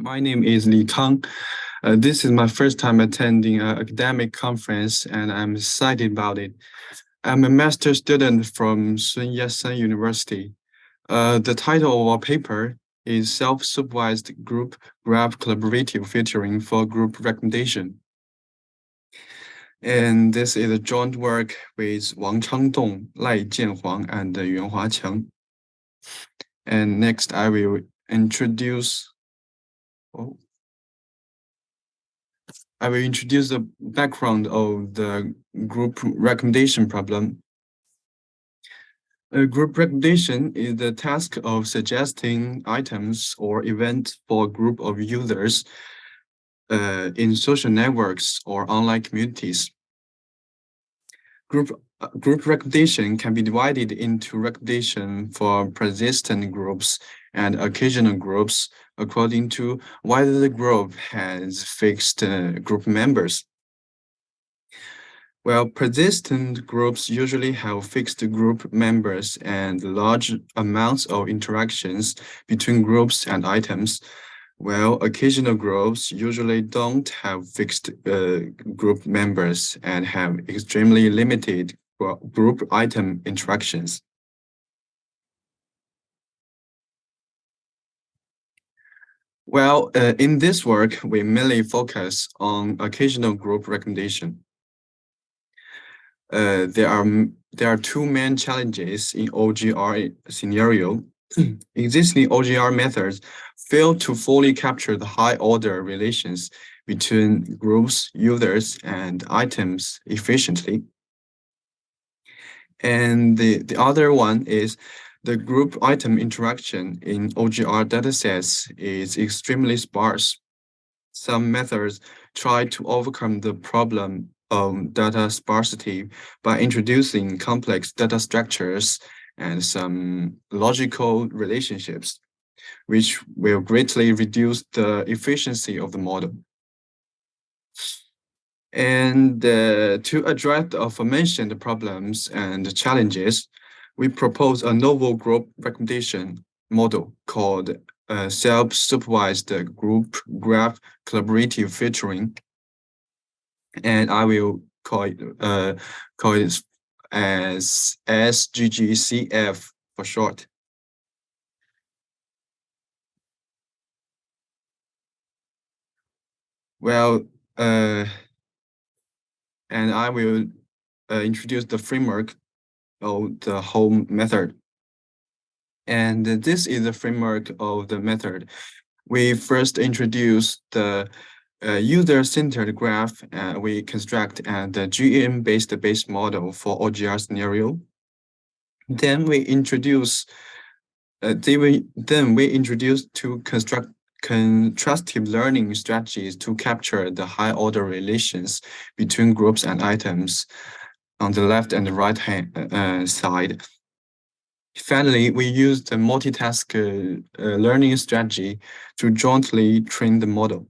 My name is Li Kang. This is my first time attending an academic conference, and I'm excited about it. I'm a master student from Sun Yat-sen University. The title of our paper is Self-Supervised Group Graph Collaborative Filtering for Group Recommendation. And this is a joint work with Wang Changdong, Lai Jianhuang, and Yuan Huaqiang. And next, I will introduce the background of the group recommendation problem. A group recommendation is the task of suggesting items or events for a group of users in social networks or online communities. Group recommendation can be divided into recommendation for persistent groups and occasional groups according to whether the group has fixed group members. Well, persistent groups usually have fixed group members and large amounts of interactions between groups and items, while occasional groups usually don't have fixed group members and have extremely limited group item interactions. Well, in this work, we mainly focus on occasional group recommendation. There are two main challenges in OGR scenario. Existing OGR methods fail to fully capture the high-order relations between groups, users, and items efficiently. And the other one is the group item interaction in OGR datasets is extremely sparse. Some methods try to overcome the problem of data sparsity by introducing complex data structures and some logical relationships, which will greatly reduce the efficiency of the model. And to address the aforementioned problems and challenges, we propose a novel group recommendation model called self-supervised group graph collaborative filtering. And I will call it as SGGCF for short. Well, and I will introduce the framework of the whole method. And this is the framework of the method. We first introduce the user-centered graph. We construct the GM-based base model for OGR scenario. Then we introduce to construct contrastive learning strategies to capture the high-order relations between groups and items on the left and the right hand side. Finally, we use the multitask learning strategy to jointly train the model.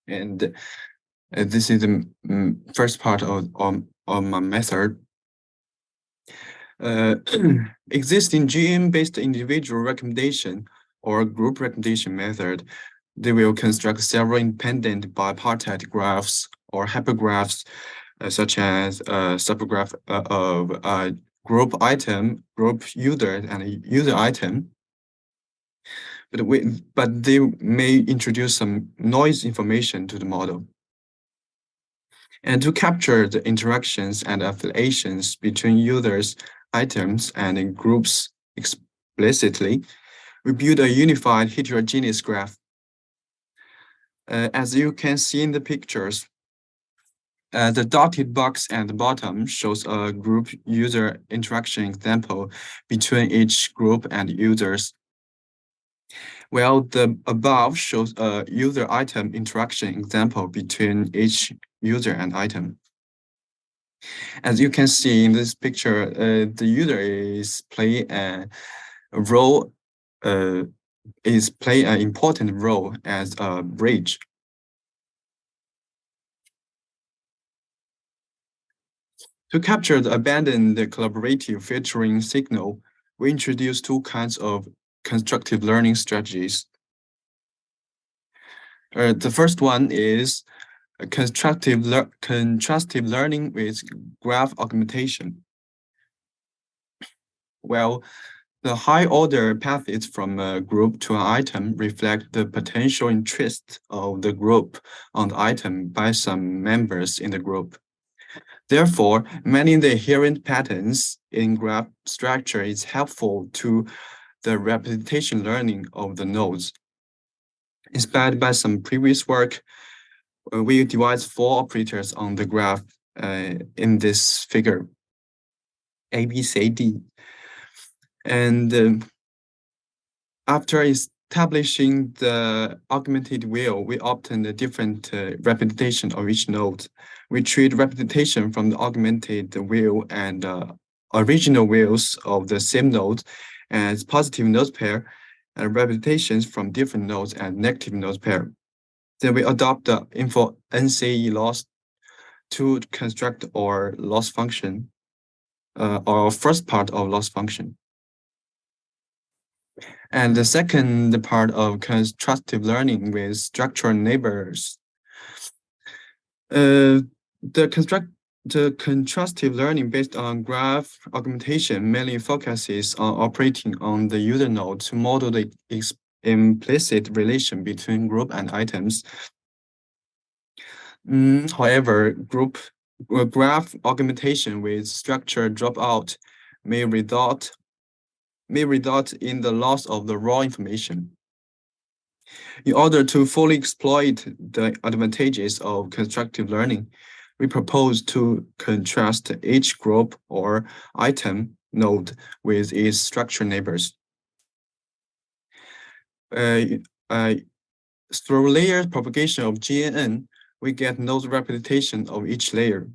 And this is the first part of my method. Existing GM-based individual recommendation or group recommendation method, they will construct several independent bipartite graphs or hypergraphs, such as a subgraph of a group item, group user, and a user item. But they may introduce some noise information to the model. And to capture the interactions and affiliations between users, items, and groups explicitly, we build a unified heterogeneous graph. As you can see in the pictures, the dotted box at the bottom shows a group user interaction example between each group and users. Well, the above shows a user item interaction example between each user and item. As you can see in this picture, the user is playing an important role as a bridge. To capture the abandoned collaborative filtering signal, we introduce two kinds of constructive learning strategies. The first one is contrastive learning with graph augmentation. Well, the high-order paths from a group to an item reflect the potential interest of the group on the item by some members in the group. Therefore, many of the inherent patterns in graph structure is helpful to the representation learning of the nodes. Inspired by some previous work, we devised four operators on the graph in this figure, A, B, C, D. And after establishing the augmented wheel, we obtained a different representation of each node. We treat representation from the augmented wheel and original wheels of the same node as positive node pair, and representations from different nodes as negative node pair. Then we adopt the info NCE loss to construct our loss function, our first part of loss function. And the second part of constructive learning with structural neighbors. The contrastive learning based on graph augmentation mainly focuses on operating on the user node to model the implicit relation between group and items. However, graph augmentation with structure dropout may result in the loss of the raw information. In order to fully exploit the advantages of constructive learning, we propose to contrast each group or item node with its structure neighbors. Through layer propagation of GNN, we get node representation of each layer.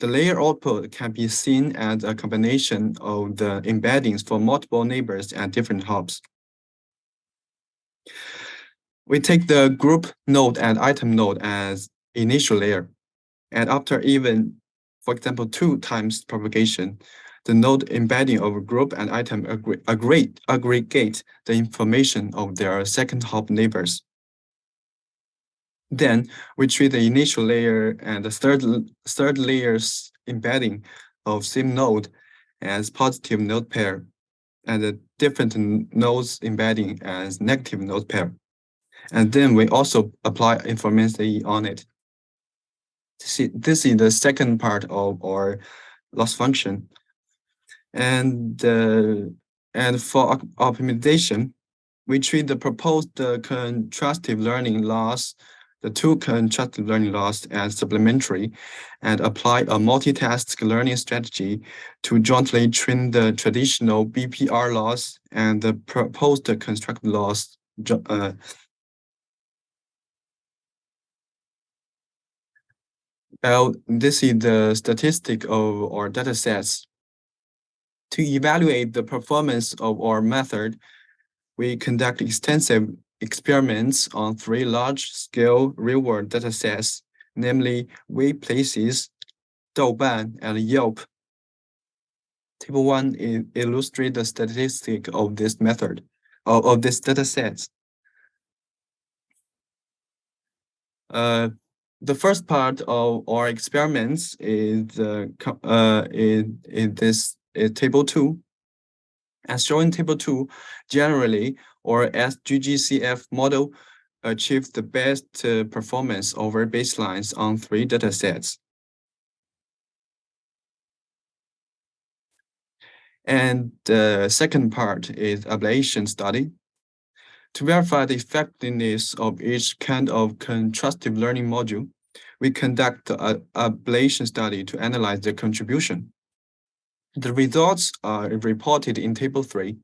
The layer output can be seen as a combination of the embeddings for multiple neighbors at different hubs. We take the group node and item node as initial layer. And after even, for example, 2 times propagation, the node embedding of a group and item aggregate the information of their second hop neighbors. Then we treat the initial layer and the third layer's embedding of same node as positive node pair, and the different nodes embedding as negative node pair. And then we also apply information on it. This is the second part of our loss function. And for optimization, we treat the proposed contrastive learning loss, the two contrastive learning loss as supplementary, and apply a multitask learning strategy to jointly train the traditional BPR loss and the proposed constructive loss. Well, this is the statistic of our datasets. To evaluate the performance of our method, we conduct extensive experiments on 3 large-scale real-world datasets, namely Wayplaces, Douban, and Yelp. Table 1 illustrates the statistic of this method, of this dataset. The first part of our experiments is table 2. As shown in table 2, generally, our SGGCF model achieves the best performance over baselines on 3 datasets. And the second part is ablation study. To verify the effectiveness of each kind of contrastive learning module, we conduct an ablation study to analyze the contribution. The results are reported in table 3.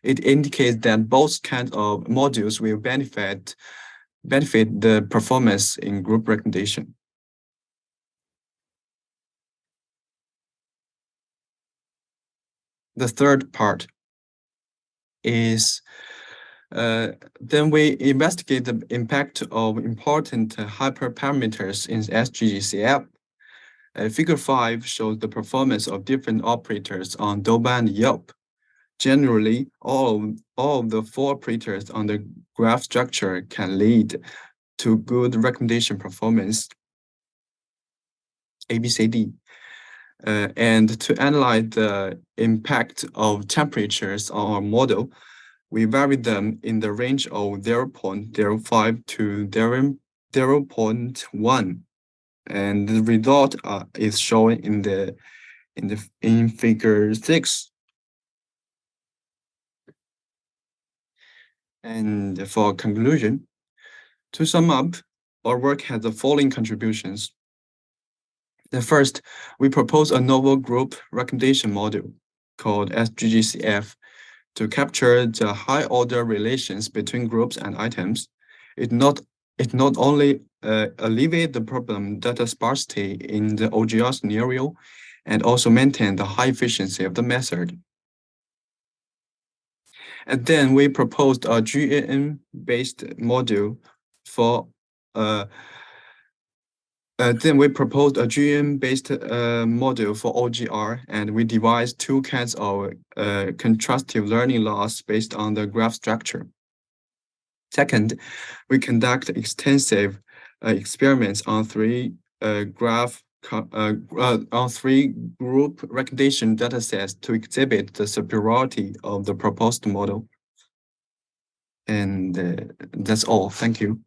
It indicates that both kinds of modules will benefit the performance in group recommendation. The third part is then we investigate the impact of important hyperparameters in SGGCF. Figure 5 shows the performance of different operators on Douban and Yelp. Generally, all of the four operators on the graph structure can lead to good recommendation performance, ABCD. And to analyze the impact of temperatures on our model, we vary them in the range of 0.05 to 0.1, and the result is shown in figure 6. And for conclusion, to sum up, our work has the following contributions. The first, we propose a novel group recommendation model called SGGCF to capture the high-order relations between groups and items. It not only alleviate the problem data sparsity in the OGR scenario, and also maintain the high efficiency of the method. And then we proposed a GAN-based module for model for OGR, and we devised two kinds of contrastive learning loss based on the graph structure. Second, we conduct extensive experiments on three group recommendation datasets to exhibit the superiority of the proposed model. And that's all. Thank you.